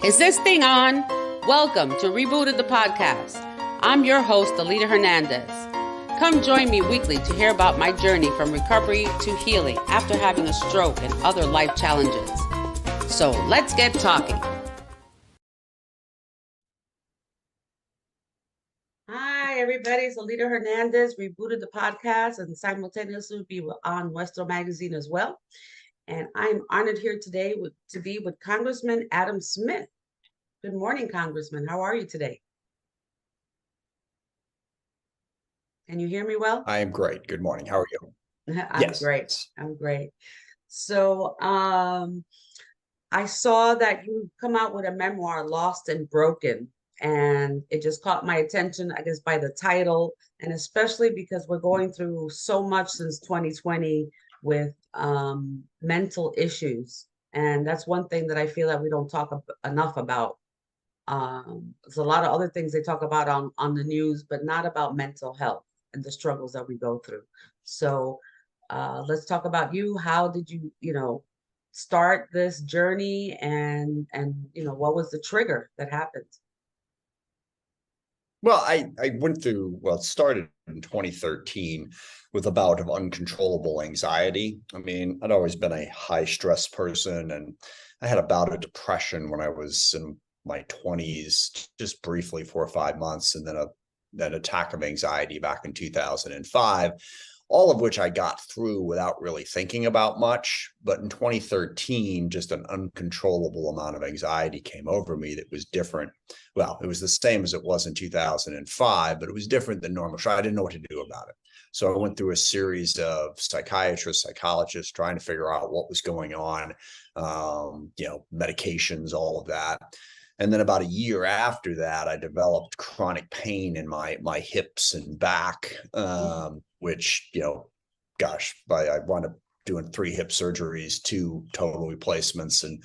Is this thing on? Welcome to Rebooted the Podcast. I'm your host, Alita Hernandez. Come join me weekly to hear about my journey from recovery to healing after having a stroke and other life challenges. So let's get talking. Hi, everybody. It's Alita Hernandez, Rebooted the Podcast, and simultaneously be on Western Magazine as well. And I'm honored here today to be with Congressman Adam Smith. Good morning, Congressman. How are you today? Can you hear me well? I am great. Good morning. How are you? I'm great. I'm great. So I saw that you come out with a memoir, Lost and Broken, and it just caught my attention, I guess, by the title, and especially because we're going through so much since 2020 with mental issues. And that's one thing that I feel that we don't talk enough about. There's a lot of other things they talk about on the news, but not about mental health and the struggles that we go through. So let's talk about you. How did you, start this journey, and what was the trigger that happened? Well, I went through, well, it started in 2013 with a bout of uncontrollable anxiety. I mean, I'd always been a high stress person, and I had a bout of depression when I was in my 20s, just briefly 4 or 5 months, and then an attack of anxiety back in 2005, all of which I got through without really thinking about much. But in 2013, just an uncontrollable amount of anxiety came over me that was different. Well, it was the same as it was in 2005, but it was different than normal. So I didn't know what to do about it. So I went through a series of psychiatrists, psychologists, trying to figure out what was going on, medications, all of that. And then about a year after that, I developed chronic pain in my hips and back, which, I wound up doing 3 hip surgeries, 2 total replacements. And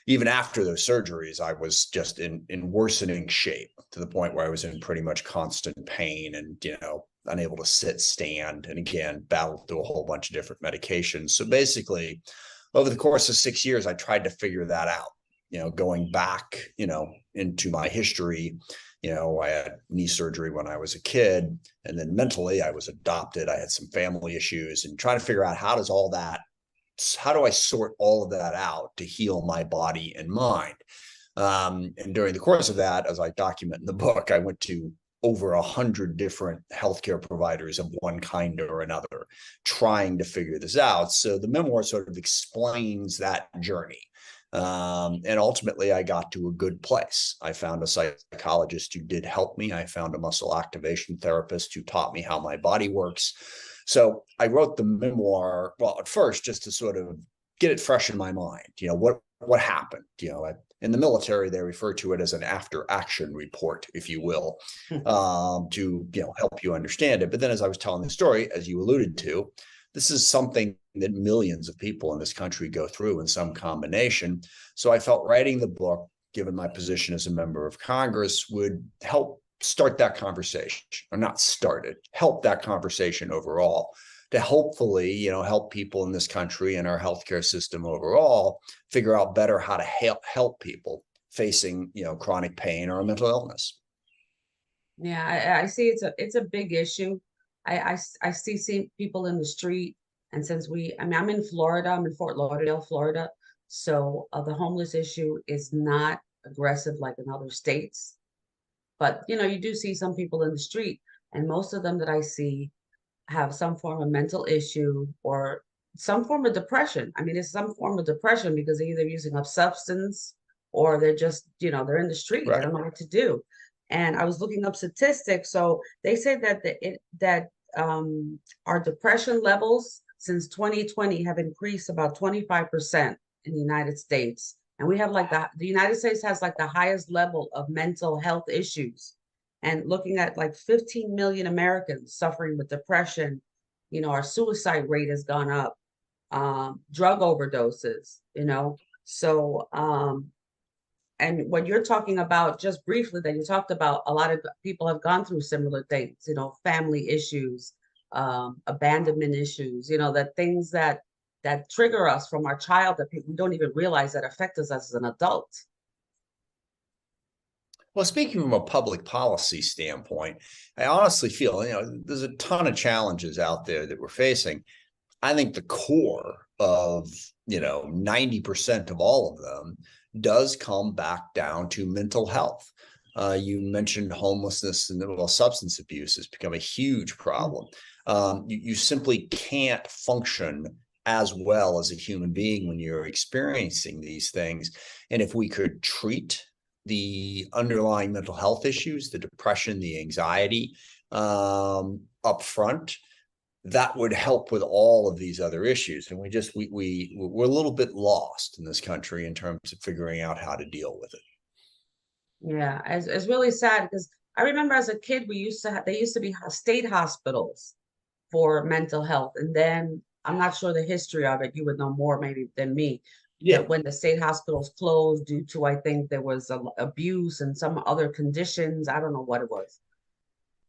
even after those surgeries, I was just in worsening shape to the point where I was in pretty much constant pain and, unable to sit, stand, and again, battled through a whole bunch of different medications. So basically, over the course of 6 years, I tried to figure that out. Going back, into my history, I had knee surgery when I was a kid, and then mentally I was adopted. I had some family issues, and trying to figure out how do I sort all of that out to heal my body and mind? And during the course of that, as I document in the book, I went to over 100 different healthcare providers of one kind or another, trying to figure this out. So the memoir sort of explains that journey. And ultimately, I got to a good place. I found a psychologist who did help me. I found a muscle activation therapist who taught me how my body works. So I wrote the memoir, well, at first, just to sort of get it fresh in my mind. What happened? In the military, they refer to it as an after-action report, if you will, to help you understand it. But then, as I was telling the story, as you alluded to, this is something that millions of people in this country go through in some combination. So I felt writing the book, given my position as a member of Congress, would help start that conversation, or not start it, help that conversation overall, to hopefully, help people in this country and our healthcare system overall figure out better how to help people facing, chronic pain or a mental illness. Yeah, I see it's a big issue. I see people in the street, and since I'm in Florida, I'm in Fort Lauderdale, Florida, so the homeless issue is not aggressive like in other states. But you do see some people in the street, and most of them that I see have some form of mental issue or some form of depression. I mean, it's some form of depression because they're either using a substance or they're just, they're in the street. Right. They don't know what to do. And I was looking up statistics. So they say that our depression levels since 2020 have increased about 25% in the United States. And we have the United States has like the highest level of mental health issues, and looking at like 15 million Americans suffering with depression. Our suicide rate has gone up, drug overdoses, so and what you're talking about, just briefly, that you talked about, a lot of people have gone through similar things, family issues, abandonment issues, that things that trigger us from our child that we don't even realize that affect us as an adult. Well, speaking from a public policy standpoint, I honestly feel, there's a ton of challenges out there that we're facing. I think the core of, 90% of all of them does come back down to mental health. You mentioned homelessness and well, substance abuse has become a huge problem. You simply can't function as well as a human being when you're experiencing these things. And if we could treat the underlying mental health issues, the depression, the anxiety up front, that would help with all of these other issues. And we're a little bit lost in this country in terms of figuring out how to deal with it. Yeah, it's really sad because I remember as a kid we used to have they used to be state hospitals for mental health, and then I'm not sure the history of it. You would know more maybe than me. Yeah. That when the state hospitals closed due to I think there was abuse and some other conditions. I don't know what it was.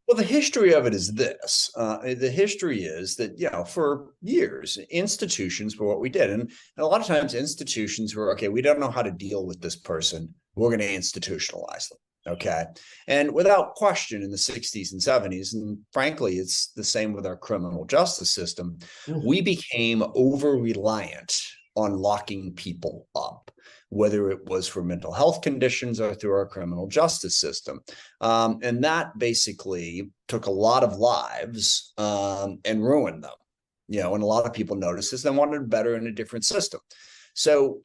Well, the history of it is this. The history is that, for years, institutions were what we did. And a lot of times institutions were, okay, we don't know how to deal with this person. We're going to institutionalize them. Okay. And without question in the 60s and 70s, and frankly, it's the same with our criminal justice system, we became over-reliant on locking people up, whether it was for mental health conditions or through our criminal justice system. And that basically took a lot of lives and ruined them. And a lot of people noticed this and wanted better in a different system. So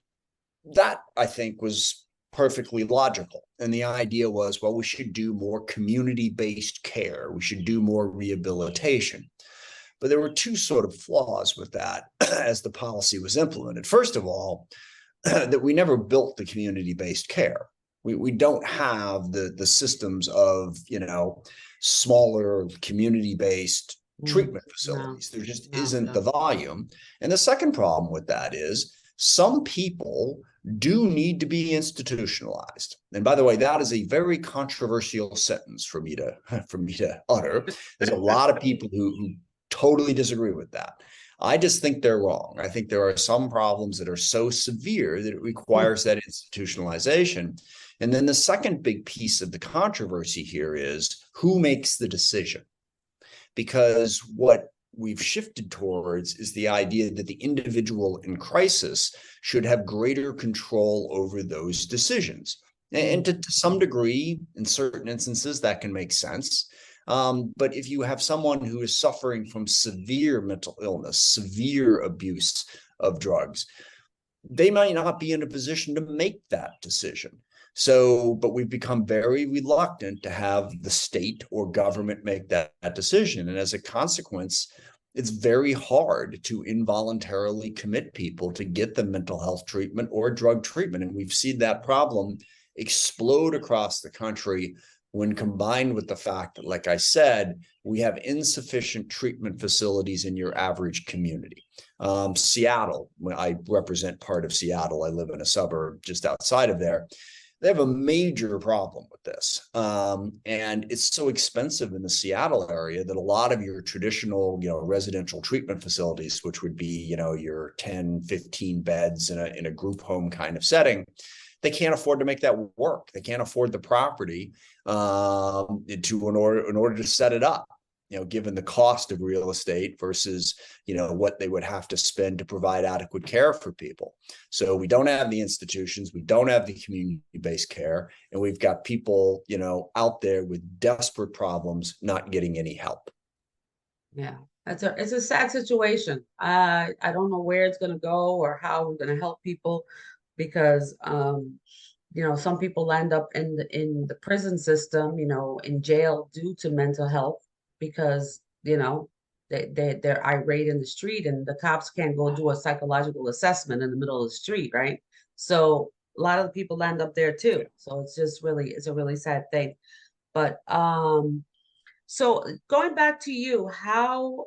that, I think, was perfectly logical. And the idea was, well, we should do more community-based care. We should do more rehabilitation. But there were two sort of flaws with that as the policy was implemented. First of all, that we never built the community-based care. We don't have the systems of, smaller community-based treatment facilities. There just isn't the volume. And the second problem with that is some people do need to be institutionalized. And by the way, that is a very controversial sentence for me to utter. There's a lot of people who totally disagree with that. I just think they're wrong. I think there are some problems that are so severe that it requires that institutionalization. And then the second big piece of the controversy here is who makes the decision? Because what we've shifted towards is the idea that the individual in crisis should have greater control over those decisions. And to some degree, in certain instances, that can make sense. But if you have someone who is suffering from severe mental illness, severe abuse of drugs, they might not be in a position to make that decision. So, but we've become very reluctant to have the state or government make that decision. And as a consequence, it's very hard to involuntarily commit people to get the mental health treatment or drug treatment. And we've seen that problem explode across the country when combined with the fact that, like I said, we have insufficient treatment facilities in your average community. Seattle, I represent part of Seattle. I live in a suburb just outside of there. They have a major problem with this. And it's so expensive in the Seattle area that a lot of your traditional, residential treatment facilities, which would be, your 10, 15 beds in a group home kind of setting, they can't afford to make that work. They can't afford the property in order to set it up, given the cost of real estate versus, what they would have to spend to provide adequate care for people. So we don't have the institutions, we don't have the community-based care, and we've got people, out there with desperate problems not getting any help. Yeah, it's a sad situation. I don't know where it's going to go or how we're going to help people because some people end up in the prison system, in jail due to mental health because they're irate in the street and the cops can't go do a psychological assessment in the middle of the street, right? So a lot of the people end up there too. So it's a really sad thing. But so going back to you, how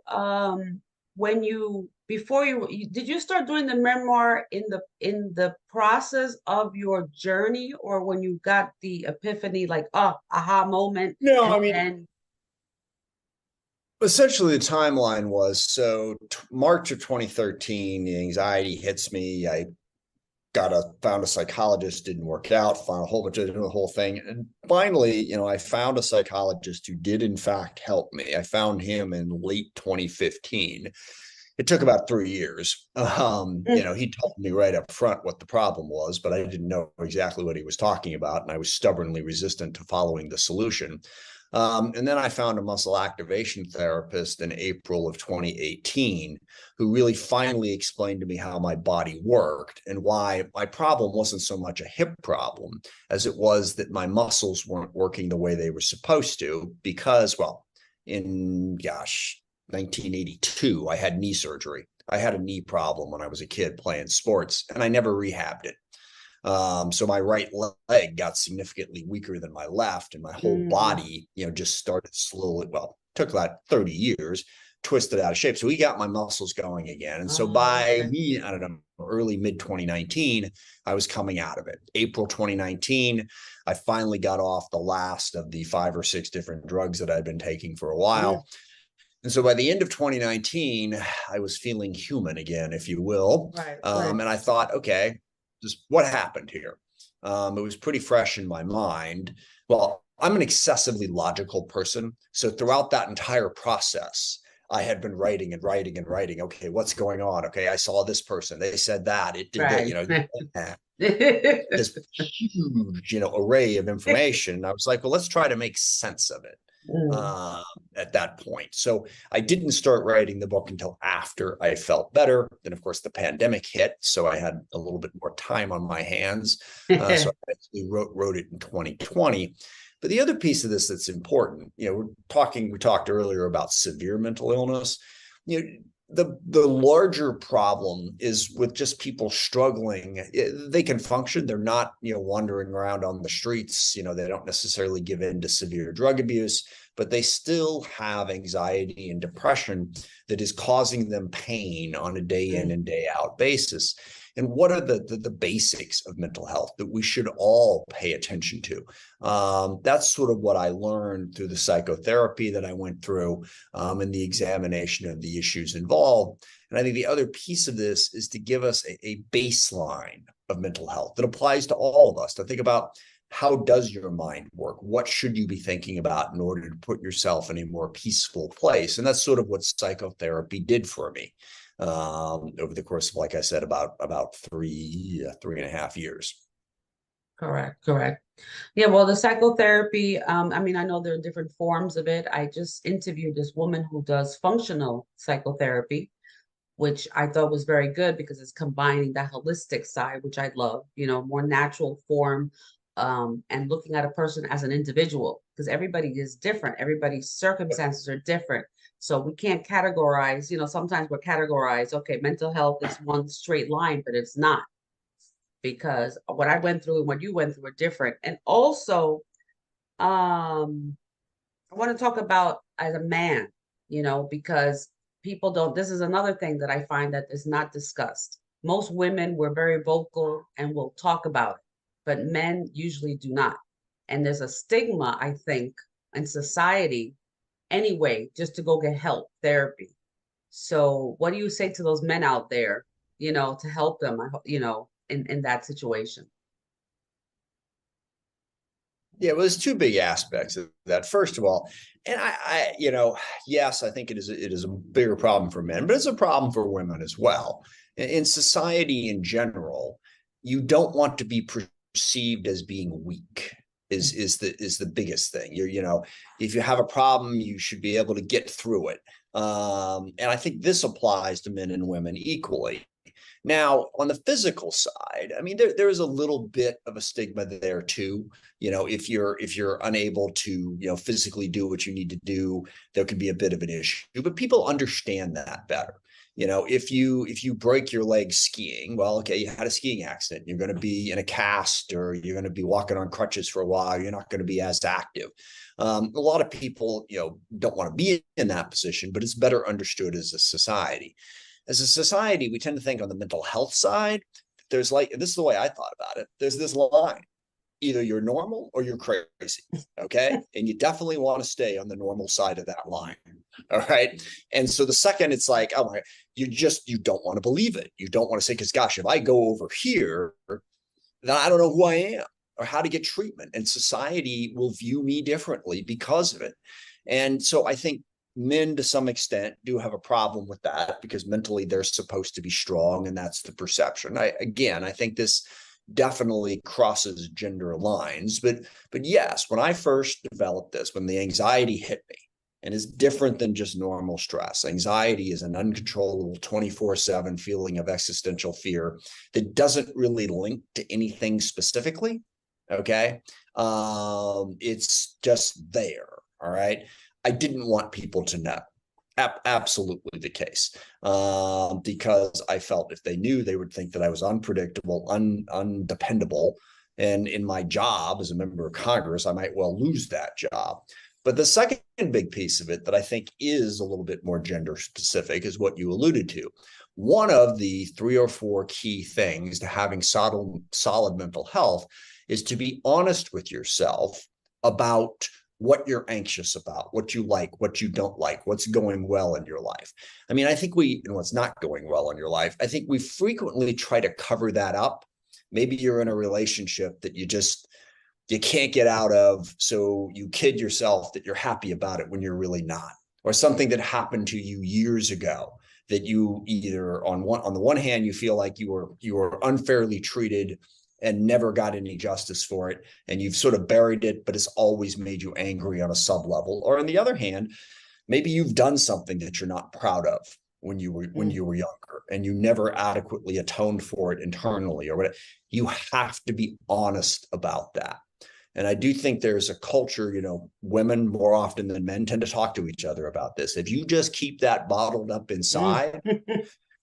when you before did you start doing the memoir in the process of your journey or when you got the epiphany, like aha moment? No, I mean, essentially the timeline was March of 2013, the anxiety hits me. I found a psychologist, didn't work out, found a whole bunch of the whole thing. And finally, I found a psychologist who did in fact help me. I found him in late 2015. It took about 3 years. He told me right up front what the problem was, but I didn't know exactly what he was talking about. And I was stubbornly resistant to following the solution. And then I found a muscle activation therapist in April of 2018 who really finally explained to me how my body worked and why my problem wasn't so much a hip problem as it was that my muscles weren't working the way they were supposed to because, well, in 1982, I had knee surgery. I had a knee problem when I was a kid playing sports, and I never rehabbed it. So my right leg got significantly weaker than my left, and my whole body, just started slowly. Well, took about 30 years, twisted out of shape. So he got my muscles going again. And so by I don't know, early mid 2019, I was coming out of it. April 2019, I finally got off the last of the 5 or 6 different drugs that I'd been taking for a while. And so by the end of 2019, I was feeling human again, if you will. Right. And I thought, okay, just what happened here? It was pretty fresh in my mind. Well, I'm an excessively logical person. So throughout that entire process, I had been writing and writing and writing. Okay, what's going on? Okay, I saw this person. They said that. It did that, this huge, array of information. I was like, well, let's try to make sense of it. At that point. So I didn't start writing the book until after I felt better. Then, of course, the pandemic hit. So I had a little bit more time on my hands. So I actually wrote it in 2020. But the other piece of this that's important, we talked earlier about severe mental illness. The larger problem is with just people struggling. They can function. They're not, wandering around on the streets. They don't necessarily give in to severe drug abuse, but they still have anxiety and depression that is causing them pain on a day in and day out basis. And what are the basics of mental health that we should all pay attention to? That's sort of what I learned through the psychotherapy that I went through and the examination of the issues involved. And I think the other piece of this is to give us a baseline of mental health that applies to all of us, to think about how does your mind work? What should you be thinking about in order to put yourself in a more peaceful place? And that's sort of what psychotherapy did for me. Over the course of, like I said, about 3.5 years. Correct. Yeah, well, the psychotherapy, I know there are different forms of it. I just interviewed this woman who does functional psychotherapy, which I thought was very good because it's combining that holistic side, which I love, more natural form, and looking at a person as an individual, because everybody is different. Everybody's circumstances are different. So we can't categorize, sometimes we're categorized, okay, mental health is one straight line, but it's not, because what I went through and what you went through are different. And also, I want to talk about as a man, because people don't, this is another thing that I find that is not discussed. Most women were very vocal and will talk about it, but men usually do not. And there's a stigma, I think, in society anyway, just to go get help, therapy. So what do you say to those men out there, to help them, in that situation? Yeah, well, there's 2 big aspects of that. First of all, and yes, I think it is a bigger problem for men, but it's a problem for women as well. In society in general, you don't want to be perceived as being weak. Is the biggest thing. If you have a problem, you should be able to get through it. And I think this applies to men and women equally. Now, on the physical side, there is a little bit of a stigma there too. If you're unable to, physically do what you need to do, there could be a bit of an issue. But people understand that better. If you break your leg skiing, well, okay, you had a skiing accident. You're going to be in a cast, or you're going to be walking on crutches for a while. You're not going to be as active. A lot of people, don't want to be in that position, but it's better understood as a society. As a society, we tend to think on the mental health side, there's this is the way I thought about it. There's this line. either you're normal or you're crazy. Okay. And you definitely want to stay on the normal side of that line. All right. And so the second it's like, oh my, you don't want to believe it. You don't want to say, because gosh, if I go over here, then I don't know who I am or how to get treatment. And society will view me differently because of it. And so I think men to some extent do have a problem with that because mentally they're supposed to be strong, and that's the perception. I think this definitely crosses gender lines, but yes, when I first developed this, when the anxiety hit me, and is different than just normal stress. Anxiety is an uncontrollable 24/7 feeling of existential fear that doesn't really link to anything specifically. Okay. It's just there. All right. I didn't want people to know. Absolutely the case. Because I felt if they knew, they would think that I was unpredictable, undependable. And in my job as a member of Congress, I might well lose that job. But the second big piece of it that I think is a little bit more gender specific is what you alluded to. One of the 3 or 4 key things to having solid mental health is to be honest with yourself about what you're anxious about, what you like, what you don't like, what's going well in your life. I mean, I think and what's not going well in your life, I think we frequently try to cover that up. Maybe you're in a relationship that you can't get out of, so you kid yourself that you're happy about it when you're really not, or something that happened to you years ago that you either on the one hand you feel like you were unfairly treated and never got any justice for it, and you've sort of buried it, but it's always made you angry on a sub level. Or on the other hand, maybe you've done something that you're not proud of when you were younger, and you never adequately atoned for it internally or whatever. You have to be honest about that. And I do think there's a culture, women more often than men tend to talk to each other about this. If you just keep that bottled up inside,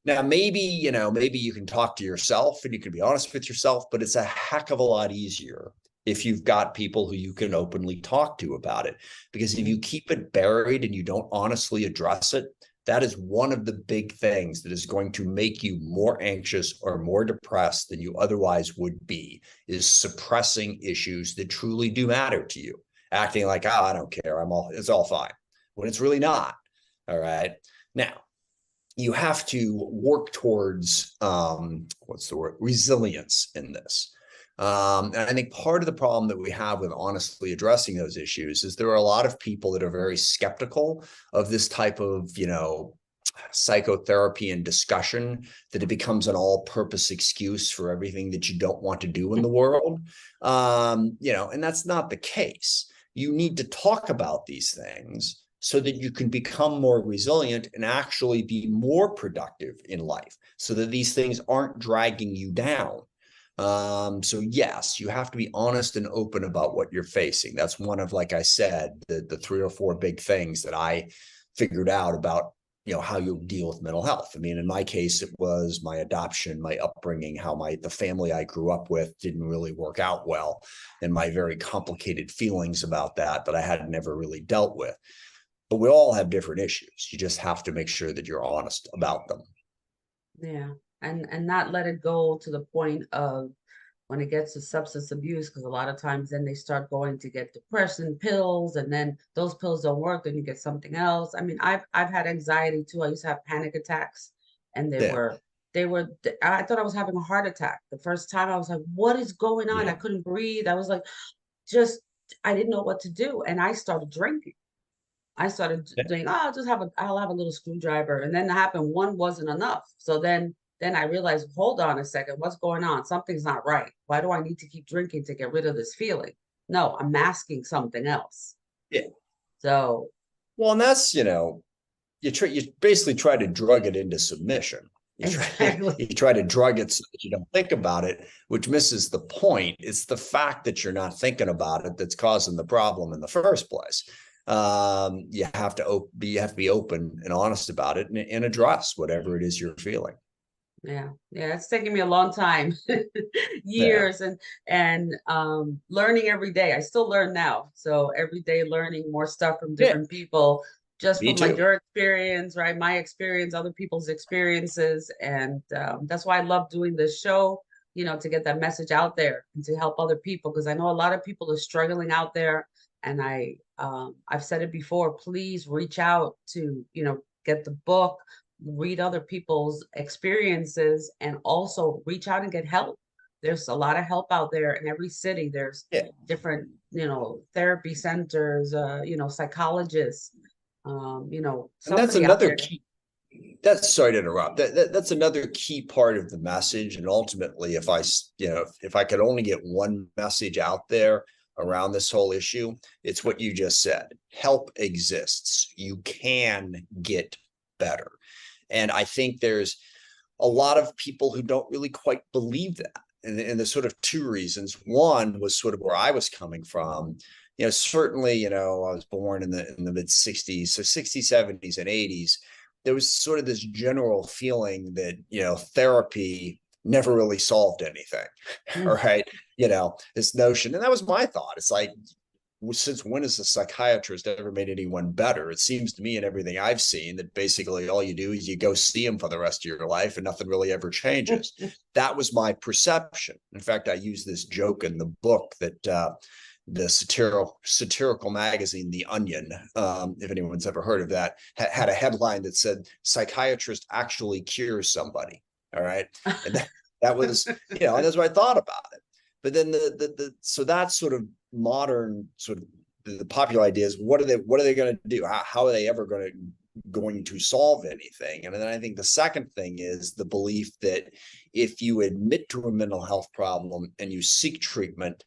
now maybe you can talk to yourself and you can be honest with yourself, but it's a heck of a lot easier if you've got people who you can openly talk to about it. Because if you keep it buried and you don't honestly address it, that is one of the big things that is going to make you more anxious or more depressed than you otherwise would be, is suppressing issues that truly do matter to you, acting like, oh, I don't care, it's all fine, when it's really not. All right. Now, you have to work towards, resilience in this. And I think part of the problem that we have with honestly addressing those issues is there are a lot of people that are very skeptical of this type of, psychotherapy and discussion, that it becomes an all-purpose excuse for everything that you don't want to do in the world. And that's not the case. You need to talk about these things so that you can become more resilient and actually be more productive in life, so that these things aren't dragging you down. So yes, you have to be honest and open about what you're facing. That's one of, like I said, the 3 or 4 big things that I figured out about, how you deal with mental health. I mean, in my case, it was my adoption, my upbringing, how the family I grew up with didn't really work out well, and my very complicated feelings about that I had never really dealt with. But we all have different issues. You just have to make sure that you're honest about them. Yeah. And not let it go to the point of when it gets to substance abuse, because a lot of times then they start going to get depression pills, and then those pills don't work, then you get something else. I mean, I've had anxiety too. I used to have panic attacks, and I thought I was having a heart attack. The first time I was like, what is going on? I couldn't breathe. I was like, I didn't know what to do. And I started drinking. I started doing, I'll have a little screwdriver. And then it happened, one wasn't enough. So then I realized, hold on a second, what's going on? Something's not right. Why do I need to keep drinking to get rid of this feeling? No, I'm masking something else. Yeah. So. Well, and that's, you basically try to drug it into submission. Exactly. You try to drug it so that you don't think about it, which misses the point. It's the fact that you're not thinking about it that's causing the problem in the first place. You have to be open and honest about it, and address whatever it is you're feeling. Yeah. It's taken me a long time, years, and learning every day. I still learn now. So every day learning more stuff from different people, just from like your experience, right? My experience, other people's experiences. And that's why I love doing this show. to get that message out there and to help other people, because I know a lot of people are struggling out there. And I've said it before, please reach out to, get the book, read other people's experiences, and also reach out and get help. There's a lot of help out there in every city. There's Yeah. different, therapy centers, psychologists, And that's somebody out another there. key. That's sorry to interrupt. That's another key part of the message. And ultimately, if I could only get one message out there around this whole issue, it's what you just said. Help exists. You can get better. And I think there's a lot of people who don't really quite believe that. And there's sort of two reasons. One was sort of where I was coming from. Certainly, I was born in the mid 60s, so 60s, 70s, and 80s. There was sort of this general feeling that, therapy never really solved anything. All right. This notion. And that was my thought. It's like, since when has a psychiatrist ever made anyone better? It seems to me, in everything I've seen, that basically all you do is you go see them for the rest of your life and nothing really ever changes. That was my perception. In fact, I use this joke in the book that the satirical magazine, The Onion, if anyone's ever heard of that, had a headline that said, "Psychiatrist actually cures somebody." All right. And that was, and that's what I thought about it. But then so that's sort of modern, sort of the popular idea is, what are they going to do? How are they ever going to solve anything? And then I think the second thing is the belief that if you admit to a mental health problem and you seek treatment,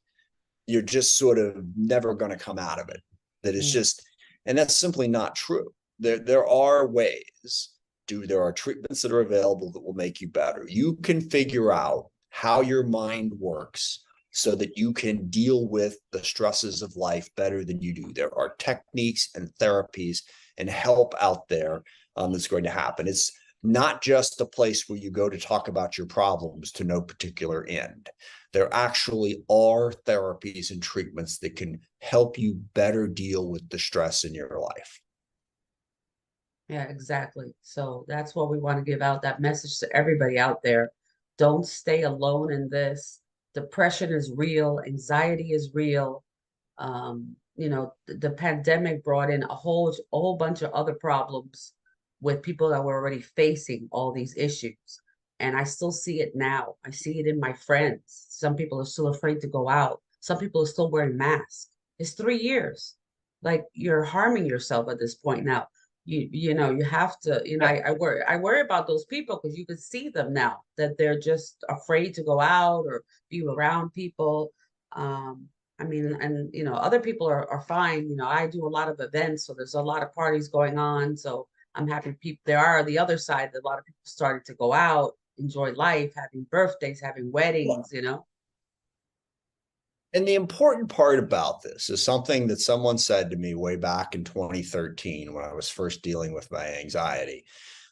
you're just sort of never going to come out of it. That it's just, and that's simply not true. There are ways. There are treatments that are available that will make you better. You can figure out how your mind works so that you can deal with the stresses of life better than you do. There are techniques and therapies and help out there that's going to happen. It's not just a place where you go to talk about your problems to no particular end. There actually are therapies and treatments that can help you better deal with the stress in your life. Yeah, exactly. So that's what we want to give out, that message to everybody out there. Don't stay alone in this. Depression is real, anxiety is real. The pandemic brought in a whole bunch of other problems with people that were already facing all these issues. And I still see it now. I see it in my friends. Some people are still afraid to go out. Some people are still wearing masks. It's 3 years. Like, you're harming yourself at this point now. You have to, I worry about those people, because you can see them now that they're just afraid to go out or be around people. I mean, and other people are fine. I do a lot of events, so there's a lot of parties going on. So I'm happy there are the other side, that a lot of people started to go out, enjoy life, having birthdays, having weddings. And the important part about this is something that someone said to me way back in 2013 when I was first dealing with my anxiety.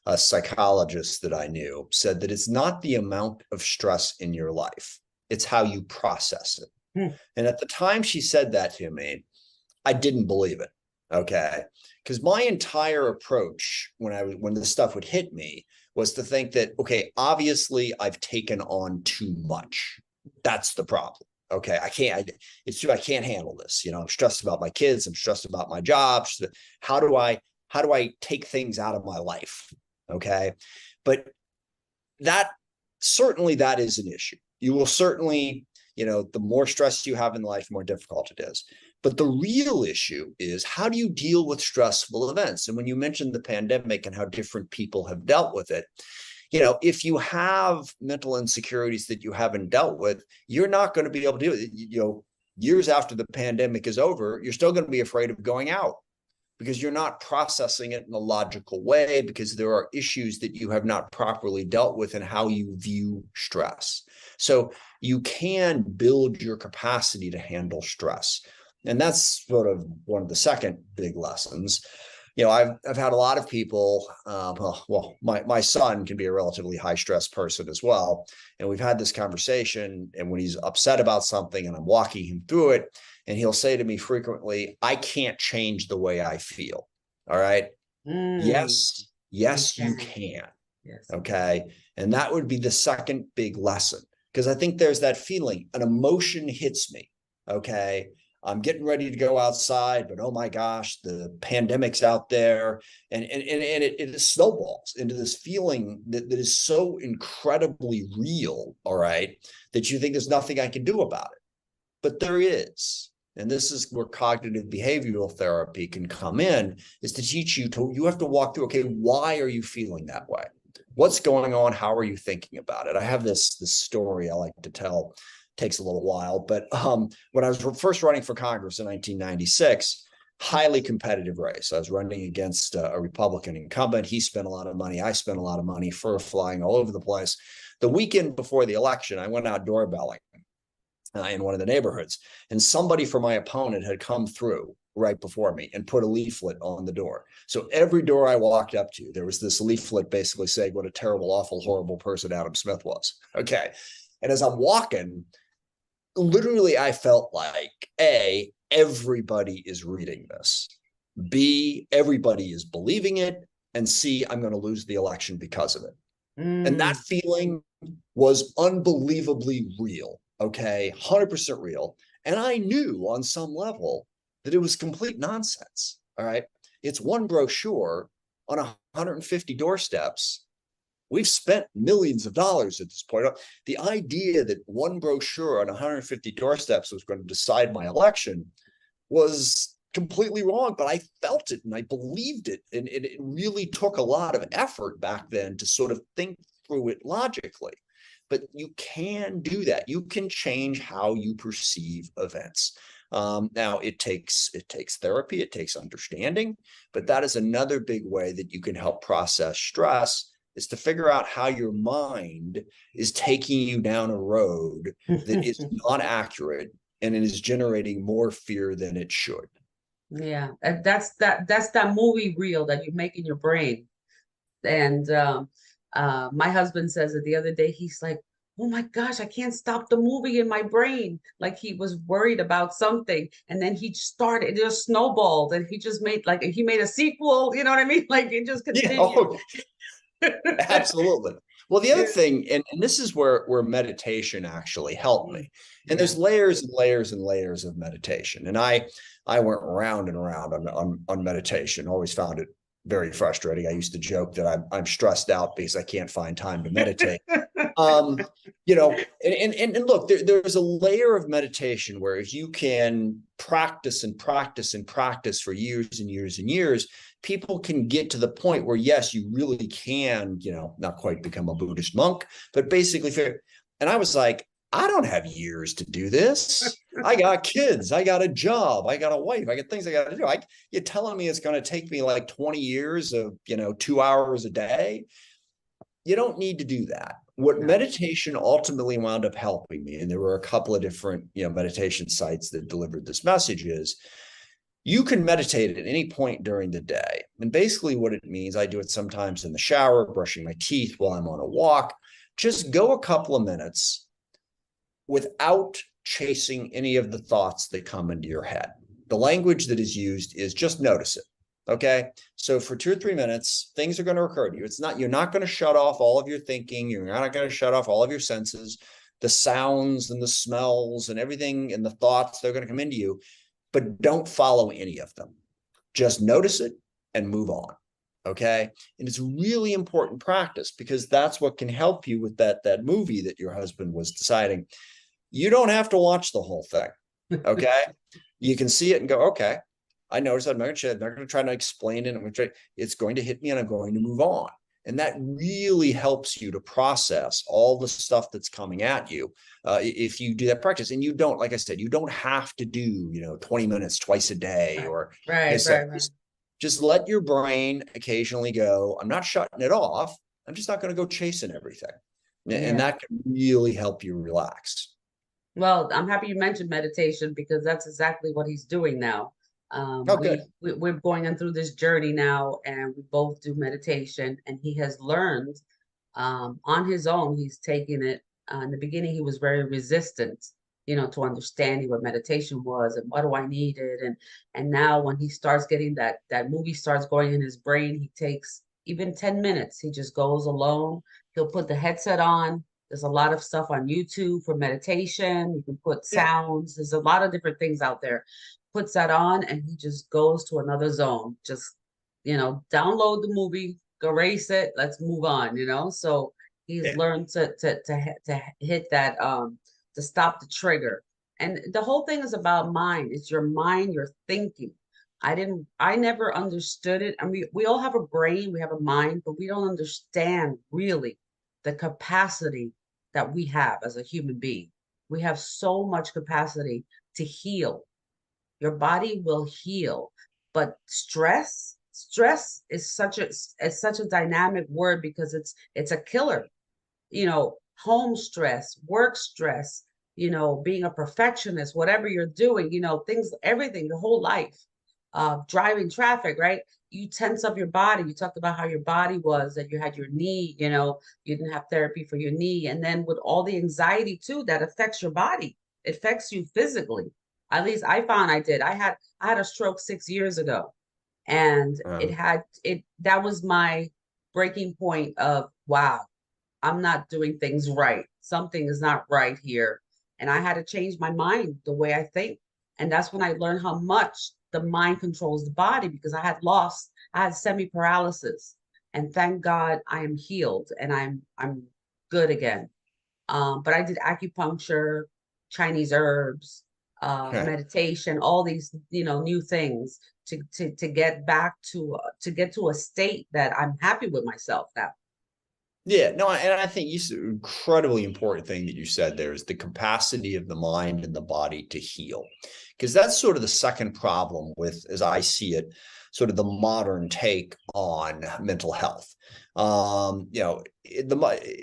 A psychologist that I knew said that it's not the amount of stress in your life, it's how you process it. And at the time she said that to me, I didn't believe it. Okay. Because my entire approach when this stuff would hit me was to think that, okay, obviously I've taken on too much. That's the problem. Okay, it's true. I can't handle this. I'm stressed about my kids. I'm stressed about my job. How do I take things out of my life? Okay. But that is an issue. You will certainly, the more stress you have in life, the more difficult it is. But the real issue is, how do you deal with stressful events? And when you mentioned the pandemic and how different people have dealt with it, if you have mental insecurities that you haven't dealt with, you're not going to be able to do it. Years after the pandemic is over, you're still going to be afraid of going out because you're not processing it in a logical way, because there are issues that you have not properly dealt with in how you view stress. So you can build your capacity to handle stress. And that's sort of one of the second big lessons. I've had a lot of people, my son can be a relatively high stress person as well. And we've had this conversation, and when he's upset about something and I'm walking him through it, and he'll say to me frequently, "I can't change the way I feel." All right. Yes, you can. Yes. Okay. And that would be the second big lesson. because I think there's that feeling, an emotion hits me. Okay. I'm getting ready to go outside, but oh my gosh, the pandemic's out there. And it snowballs into this feeling that is so incredibly real, all right, that you think there's nothing I can do about it. But there is. And this is where cognitive behavioral therapy can come in, is to teach you you have to walk through, okay, why are you feeling that way? What's going on? How are you thinking about it? I have this story I like to tell. Takes a little while, but when I was first running for Congress in 1996, highly competitive race. I was running against a Republican incumbent. He spent a lot of money. I spent a lot of money, fur flying all over the place. The weekend before the election, I went out doorbelling in one of the neighborhoods, and somebody from my opponent had come through right before me and put a leaflet on the door. So every door I walked up to, there was this leaflet basically saying what a terrible, awful, horrible person Adam Smith was. Okay. And as I'm walking, literally, I felt like, A, everybody is reading this. B, everybody is believing it. And C, I'm going to lose the election because of it. And that feeling was unbelievably real. Okay. 100% real. And I knew on some level that it was complete nonsense. All right. It's one brochure on 150 doorsteps. We've spent millions of dollars at this point. The idea that one brochure on 150 doorsteps was going to decide my election was completely wrong, but I felt it and I believed it. And it really took a lot of effort back then to sort of think through it logically. But you can do that. You can change how you perceive events. Now it takes therapy, it takes understanding, but that is another big way that you can help process stress, is to figure out how your mind is taking you down a road that is not accurate and it is generating more fear than it should. Yeah, and that's that movie reel that you make in your brain. And my husband says it the other day. He's like, "Oh my gosh, I can't stop the movie in my brain." Like he was worried about something, and then he started. It just snowballed, and he just made a sequel. You know what I mean? Like it just Yeah, continued. absolutely. Well, the other Yeah. thing, and this is where meditation actually helped me. And Yeah. there's layers and layers and layers of meditation. And I went round and around on meditation. Always found it very frustrating. I used to joke that I'm stressed out because I can't find time to meditate. You know, and look, there's a layer of meditation where if you can practice and practice and practice for years and years and years, people can get to the point where, yes, you really can, you know, not quite become a Buddhist monk, but basically, and I was like, I don't have years to do this. I got kids, I got a job, I got a wife, I got things I got to do. You're telling me it's going to take me like 20 years of, 2 hours a day? You don't need to do that. What meditation ultimately wound up helping me, and there were a couple of different, meditation sites that delivered this message, is you can meditate at any point during the day. And basically what it means, I do it sometimes in the shower, brushing my teeth while I'm on a walk. Just go a couple of minutes without chasing any of the thoughts that come into your head. The language that is used is just notice it. Okay. So for 2 or 3 minutes, things are going to occur to you. You're not going to shut off all of your thinking. You're not going to shut off all of your senses, the sounds and the smells and everything and the thoughts, they're going to come into you, but don't follow any of them. Just notice it and move on. Okay. And it's really important practice, because that's what can help you with that movie that your husband was deciding. You don't have to watch the whole thing. Okay. You can see it and go, okay, I noticed that. I'm not going to try to explain it. It's going to hit me and I'm going to move on. And that really helps you to process all the stuff that's coming at you if you do that practice. And you don't, like I said, you don't have to do, 20 minutes twice a day, or right. just let your brain occasionally go, I'm not shutting it off. I'm just not going to go chasing everything. And that can really help you relax. Well, I'm happy you mentioned meditation, because that's exactly what he's doing now. Good. We're going on through this journey now, and we both do meditation, and he has learned on his own. He's taking it. In the beginning, he was very resistant, to understanding what meditation was and what do I need it. And now when he starts getting that movie starts going in his brain, he takes even 10 minutes. He just goes alone. He'll put the headset on There's a lot of stuff on YouTube for meditation. You can put Yeah. sounds. There's a lot of different things out there. Puts that on and he just goes to another zone. Just, download the movie, erase it, let's move on, So he's Yeah. learned to hit that to stop the trigger. And the whole thing is about mind. It's your mind, your thinking. I never understood it. I mean, we all have a brain, we have a mind, but we don't understand really the capacity that we have as a human being. We have so much capacity to heal. Your body will heal, but stress is such a dynamic word because it's a killer. Home stress, work stress, being a perfectionist, whatever you're doing, things, everything, your whole life, driving traffic, right? You tense up your body. You talked about how your body was, that you had your knee, you didn't have therapy for your knee. And then with all the anxiety too, that affects your body. It affects you physically. At least I found I did. I had a stroke 6 years ago. And that was my breaking point of wow, I'm not doing things right. Something is not right here. And I had to change my mind, the way I think. And that's when I learned how much the mind controls the body because I had semi paralysis. And thank God I am healed and I'm good again. But I did acupuncture, Chinese herbs, Okay. meditation, all these, new things to get back to get to a state that I'm happy with myself now. Yeah, no, and I think you said an incredibly important thing that you said there is the capacity of the mind and the body to heal. Because that's sort of the second problem with, as I see it, sort of the modern take on mental health.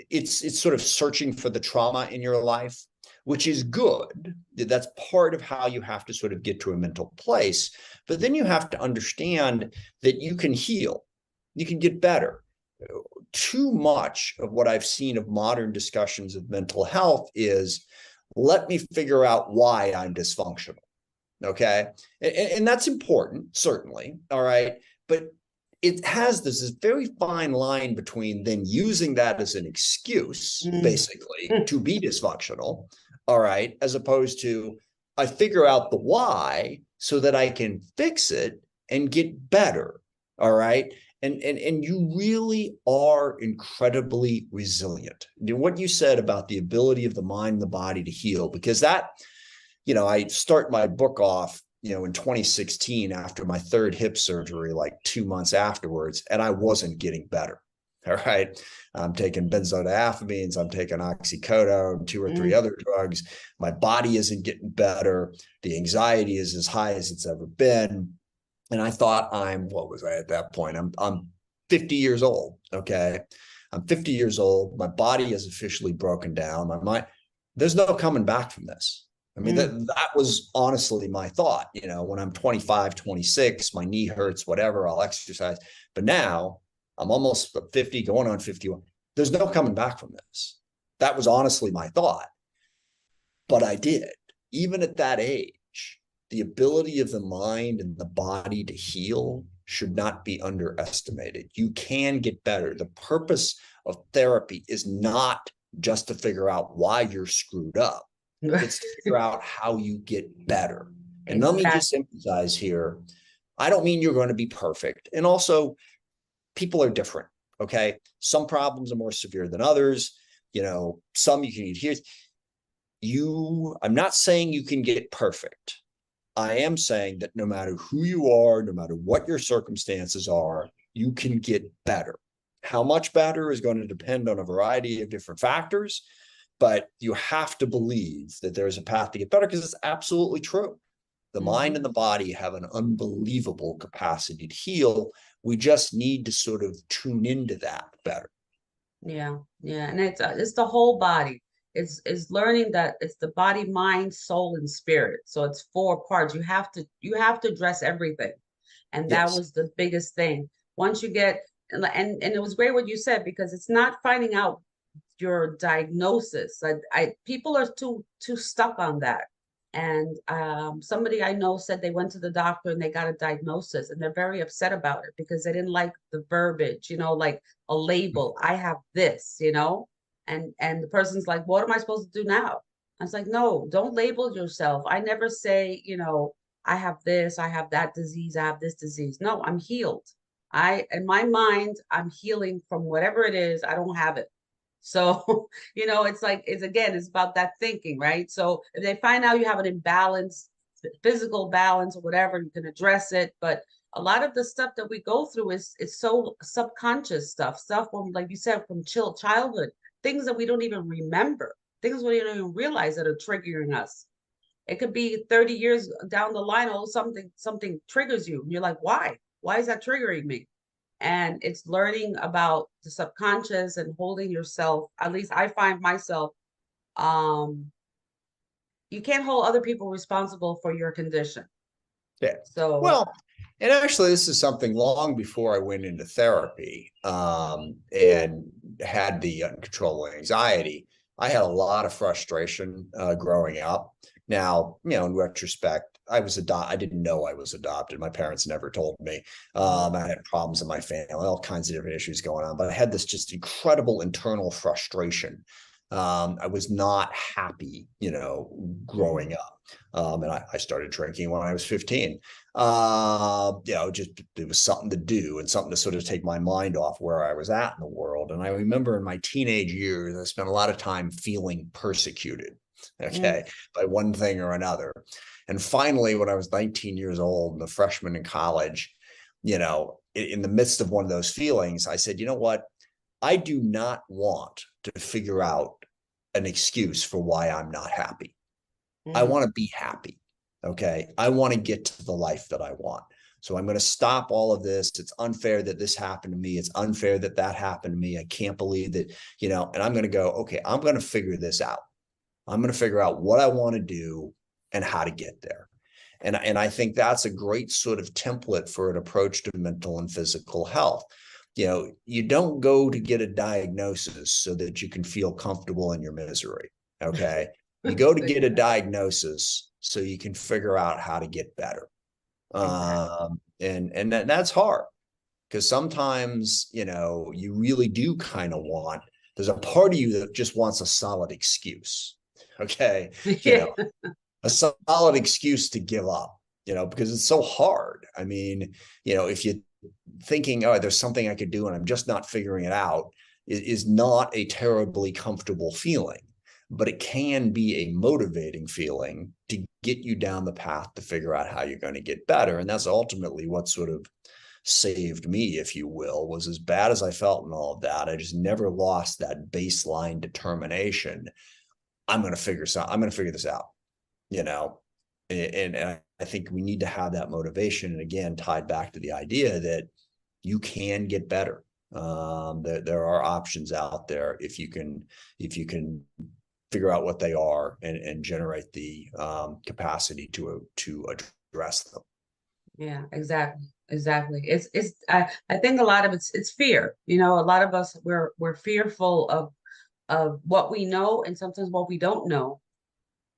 It's sort of searching for the trauma in your life, which is good. That's part of how you have to sort of get to a mental place. But then you have to understand that you can heal, you can get better. Too much of what I've seen of modern discussions of mental health is let me figure out why I'm dysfunctional. Okay. And that's important, certainly. All right. But it has this very fine line between then using that as an excuse, Mm. basically, to be dysfunctional. All right. As opposed to I figure out the why so that I can fix it and get better. All right. And you really are incredibly resilient. What you said about the ability of the mind and the body to heal, because that, I start my book off, in 2016 after my third hip surgery, like 2 months afterwards, and I wasn't getting better. All right. I'm taking benzodiazepines, I'm taking oxycodone, two or three Mm. other drugs. My body isn't getting better. The anxiety is as high as it's ever been. And I thought what was I at that point? I'm 50 years old. Okay. I'm 50 years old. My body is officially broken down. My mind, there's no coming back from this. I mean, Mm. that was honestly my thought, when I'm 25, 26, my knee hurts, whatever, I'll exercise. But now I'm almost 50, going on 51. There's no coming back from this. That was honestly my thought. But I did. Even at that age, the ability of the mind and the body to heal should not be underestimated. You can get better. The purpose of therapy is not just to figure out why you're screwed up. It's to figure out how you get better. And let me just Exactly. emphasize here, I don't mean you're going to be perfect. And also, people are different. Okay. Some problems are more severe than others. Some you can adhere. I'm not saying you can get perfect. I am saying that no matter who you are, no matter what your circumstances are, you can get better. How much better is going to depend on a variety of different factors, but you have to believe that there's a path to get better because it's absolutely true. The mind Hmm. and the body have an unbelievable capacity to heal. We just need to sort of tune into that better. Yeah, yeah, and it's the whole body. It's learning that it's the body, mind, soul, and spirit. So it's four parts. You have to address everything, and that Yes. was the biggest thing. Once you get and it was great what you said because it's not finding out your diagnosis. I people are too stuck on that. And somebody I know said they went to the doctor and they got a diagnosis and they're very upset about it because they didn't like the verbiage, like a label. I have this. And the person's like, what am I supposed to do now? I was like, no, don't label yourself. I never say, I have this, I have that disease, I have this disease. No, I'm healed. In my mind, I'm healing from whatever it is. I don't have it. So, it's like, it's about that thinking, right? So if they find out you have an imbalance, physical balance or whatever, you can address it. But a lot of the stuff that we go through is so subconscious stuff from, like you said, from childhood, things that we don't even remember, things we don't even realize that are triggering us. It could be 30 years down the line, oh, something triggers you. And you're like, why? Why is that triggering me? And it's learning about the subconscious and holding yourself. At least I find myself, um, you can't hold other people responsible for your condition. Yeah. So, Well, and actually, this is something long before I went into therapy, and had the uncontrollable anxiety. I had a lot of frustration growing up. Now, in retrospect, I didn't know I was adopted. My parents never told me. I had problems in my family, all kinds of different issues going on, but I had this just incredible internal frustration. I was not happy, growing up. And I started drinking when I was 15. Just it was something to do and something to sort of take my mind off where I was at in the world. And I remember in my teenage years, I spent a lot of time feeling persecuted, okay, by one thing or another. And finally, when I was 19 years old and a freshman in college, in the midst of one of those feelings, I said, you know what? I do not want to figure out an excuse for why I'm not happy. I want to be happy. Okay. I want to get to the life that I want. So I'm going to stop all of this. It's unfair that this happened to me. It's unfair that that happened to me. I can't believe that, and I'm going to go, okay, I'm going to figure this out. I'm going to figure out what I want to do and how to get there. And I think that's a great sort of template for an approach to mental and physical health. You don't go to get a diagnosis so that you can feel comfortable in your misery. Okay. You go to get a diagnosis so you can figure out how to get better. And that's hard because sometimes, you really do kind of there's a part of you that just wants a solid excuse. Okay. A solid excuse to give up, because it's so hard. I mean, if you're thinking, oh, there's something I could do and I'm just not figuring it out, is not a terribly comfortable feeling. But it can be a motivating feeling to get you down the path to figure out how you're going to get better. And that's ultimately what sort of saved me, if you will, was as bad as I felt and all of that. I just never lost that baseline determination. I'm going to figure this out, and I think we need to have that motivation. And again, tied back to the idea that you can get better. There are options out there if you can figure out what they are and generate the capacity to address them. Yeah, exactly. I think a lot of it's fear. A lot of us we're fearful of what we know and sometimes what we don't know.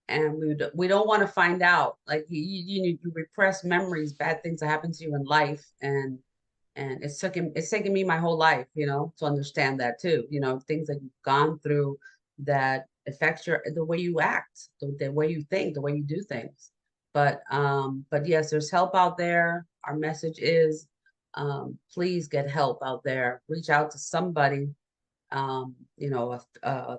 And we don't want to find out. Like you repress memories, bad things that happen to you in life. And it's taken me my whole life, to understand that too. Things that you've gone through that affects the way you act, the way you think, the way you do things. But yes, there's help out there. Our message is, please get help out there. Reach out to somebody, a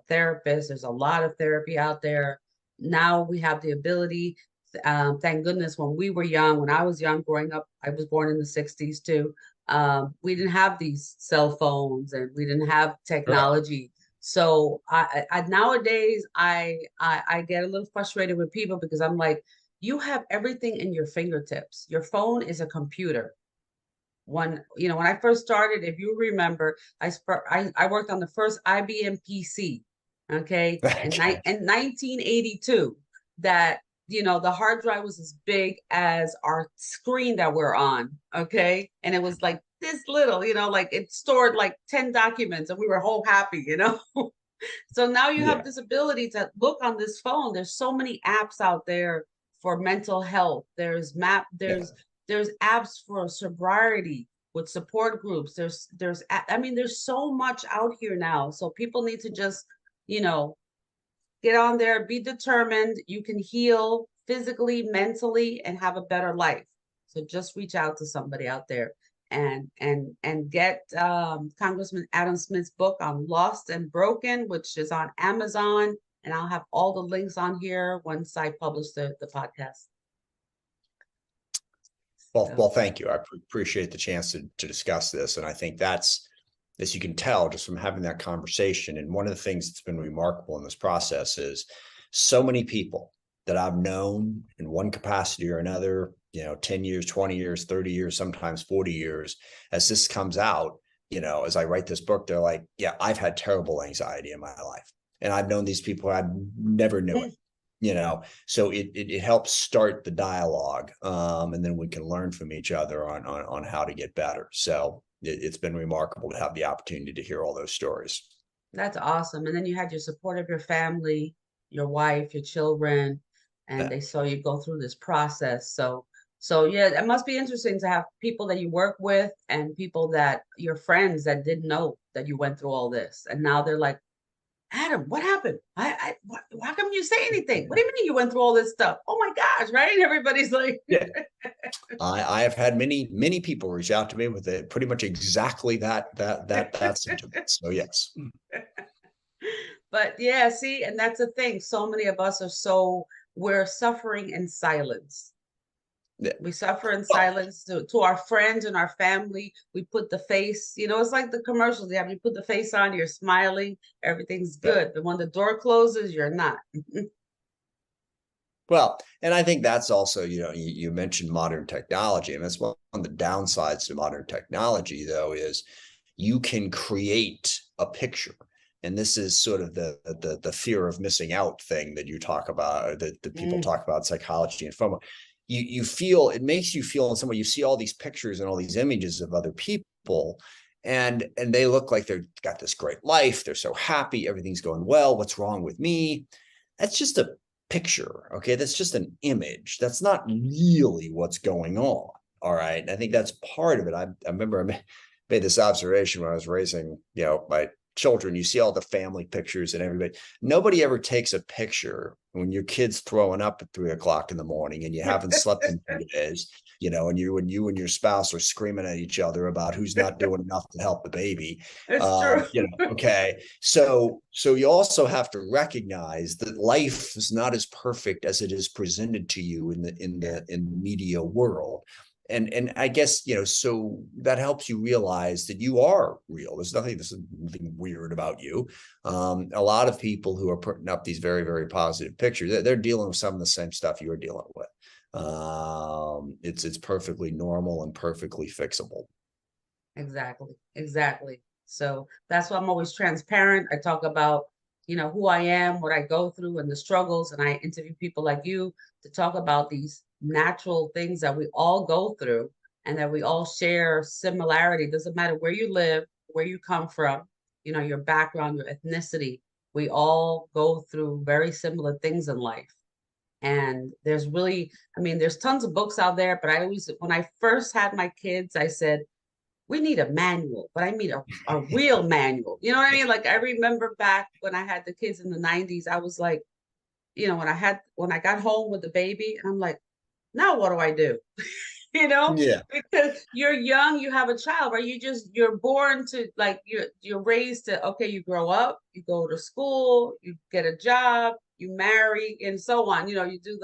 therapist. There's a lot of therapy out there. Now we have the ability. Thank goodness when we were young, when I was young growing up, I was born in the 60s too. We didn't have these cell phones and we didn't have technology. So nowadays I get a little frustrated with people because I'm like, you have everything in your fingertips. Your phone is a computer. When I first started, if you remember, I worked on the first IBM PC, okay, in 1982. That the hard drive was as big as our screen that we're on, okay, and it was like this little, like it stored like 10 documents, and we were whole happy. So now you have this ability to look on this phone. There's so many apps out there for mental health. There's apps for sobriety with support groups. There's so much out here now. So people need to just you know, get on there, be determined. You can heal physically, mentally, and have a better life. So just reach out to somebody out there and get Congressman Adam Smith's book on Lost and Broken, which is on Amazon. And I'll have all the links on here once I publish the podcast. Well, thank you. I appreciate the chance to discuss this. And I think that's, as you can tell, just from having that conversation. And one of the things that's been remarkable in this process is so many people that I've known in one capacity or another, 10 years, 20 years, 30 years, sometimes 40 years, as this comes out, as I write this book, they're like, yeah, I've had terrible anxiety in my life. And I've known these people, I never knew it. So it helps start the dialogue, and then we can learn from each other on how to get better. So it's been remarkable to have the opportunity to hear all those stories. That's awesome. And then you had your support of your family, your wife, your children, and they saw you go through this process. So yeah, it must be interesting to have people that you work with and people that your friends that didn't know that you went through all this, and now they're like, Adam, what happened? How come you say anything? What do you mean you went through all this stuff? Oh my gosh, right? Everybody's like, yeah. I have had many people reach out to me with pretty much exactly that sentiment. So yes. But yeah, see, and that's the thing. So many of us we're suffering in silence. Yeah. We suffer in silence to our friends and our family. We put the face, it's like the commercials. You put the face on, you're smiling, everything's good. Yeah. But when the door closes, you're not. Well, and I think that's also, you mentioned modern technology, and that's one of the downsides to modern technology, though, is you can create a picture. And this is sort of the fear of missing out thing that you talk about, that people talk about in psychology and FOMO. It makes you feel in some way, you see all these pictures and all these images of other people, and they look like they've got this great life. They're so happy. Everything's going well. What's wrong with me? That's just a picture. Okay. That's just an image. That's not really what's going on. All right. And I think that's part of it. I remember I made this observation when I was raising, my children. You see all the family pictures and everybody. Nobody ever takes a picture when your kid's throwing up at 3 o'clock in the morning and you haven't slept in 2 days, and you and your spouse are screaming at each other about who's not doing enough to help the baby. It's true. Okay. So you also have to recognize that life is not as perfect as it is presented to you in the media world. And I guess, so that helps you realize that you are real. There's nothing weird about you. A lot of people who are putting up these very, very positive pictures, they're dealing with some of the same stuff you're dealing with. It's perfectly normal and perfectly fixable. Exactly. So that's why I'm always transparent. I talk about, who I am, what I go through and the struggles. And I interview people like you to talk about these natural things that we all go through and that we all share similarity. It doesn't matter where you live, where you come from, your background, your ethnicity. We all go through very similar things in life. And there's there's tons of books out there, but when I first had my kids, I said, we need a manual, but I mean a real manual. You know what I mean? Like I remember back when I had the kids in the 90s, I was like, when I got home with the baby, and I'm like, now what do I do? Yeah. Because you're young, you have a child, right? You're born to, like, you're raised to, okay, you grow up, you go to school, you get a job, you marry, and so on. You do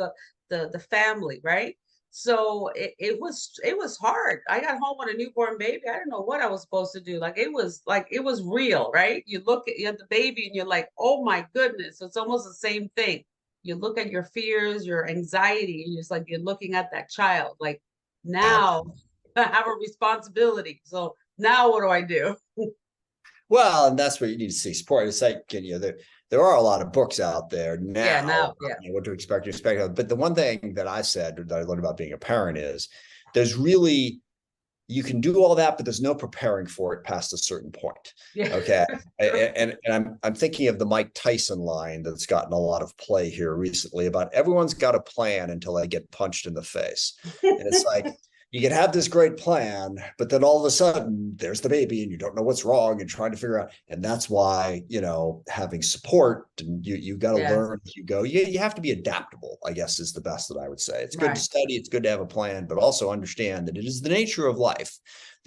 the family, right? So it was hard. I got home with a newborn baby. I didn't know what I was supposed to do. It was real, right? You have the baby and you're like, oh my goodness. So it's almost the same thing. You look at your fears, your anxiety, and it's like you're looking at that child. Like, now I have a responsibility. So now what do I do? Well, and that's where you need to see support. It's like, there are a lot of books out there now. Yeah. What to expect. But the one thing that I said that I learned about being a parent is you can do all that, but there's no preparing for it past a certain point. Yeah. Okay. and I'm thinking of the Mike Tyson line that's gotten a lot of play here recently about everyone's got a plan until they get punched in the face. And it's like, you can have this great plan, but then all of a sudden there's the baby and you don't know what's wrong and trying to figure out. And that's why, having support, and you got to learn as you go. You have to be adaptable, I guess, is the best that I would say. It's good to study. It's good to have a plan, but also understand that it is the nature of life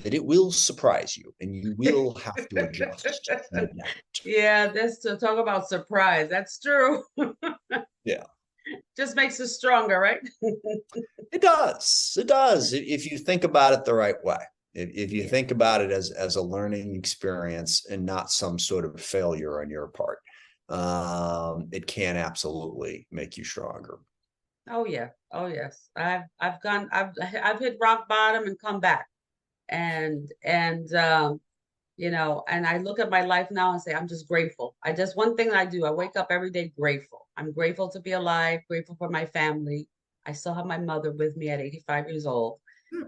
that it will surprise you and you will have to adjust. Yeah, that's to talk about surprise. That's true. Yeah. Just makes us stronger, right? It does. It does. If you think about it the right way, if you think about it as a learning experience and not some sort of failure on your part, it can absolutely make you stronger. Oh yeah. Oh yes. I've hit rock bottom and come back. And I look at my life now and say, I'm just grateful. One thing that I do, I wake up every day grateful. I'm grateful to be alive, grateful for my family. I still have my mother with me at 85 years old.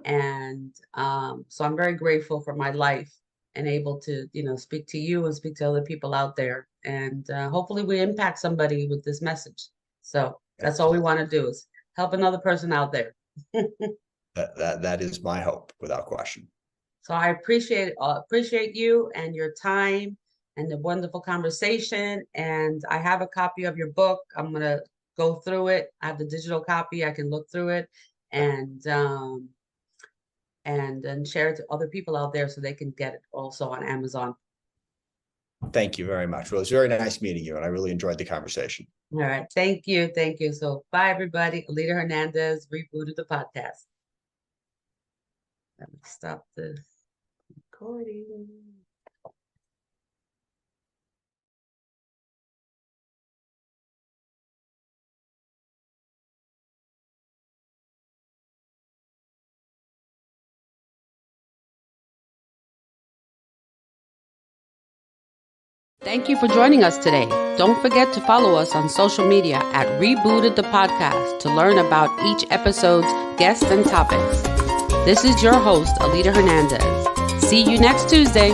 And so I'm very grateful for my life and able to, speak to you and speak to other people out there. And hopefully we impact somebody with this message. So that's all we want to do is help another person out there. That is my hope, without question. So I appreciate you and your time and the wonderful conversation. And I have a copy of your book. I'm gonna go through it. I have the digital copy. I can look through it and share it to other people out there so they can get it also on Amazon. Thank you very much. Well, it was very nice meeting you, and I really enjoyed the conversation. All right. Thank you. Thank you. So bye, everybody. Alita Hernandez, Rebooted the Podcast. Let me stop the recording. Thank you for joining us today. Don't forget to follow us on social media at Rebooted the Podcast to learn about each episode's guests and topics. This is your host, Alita Hernandez. See you next Tuesday.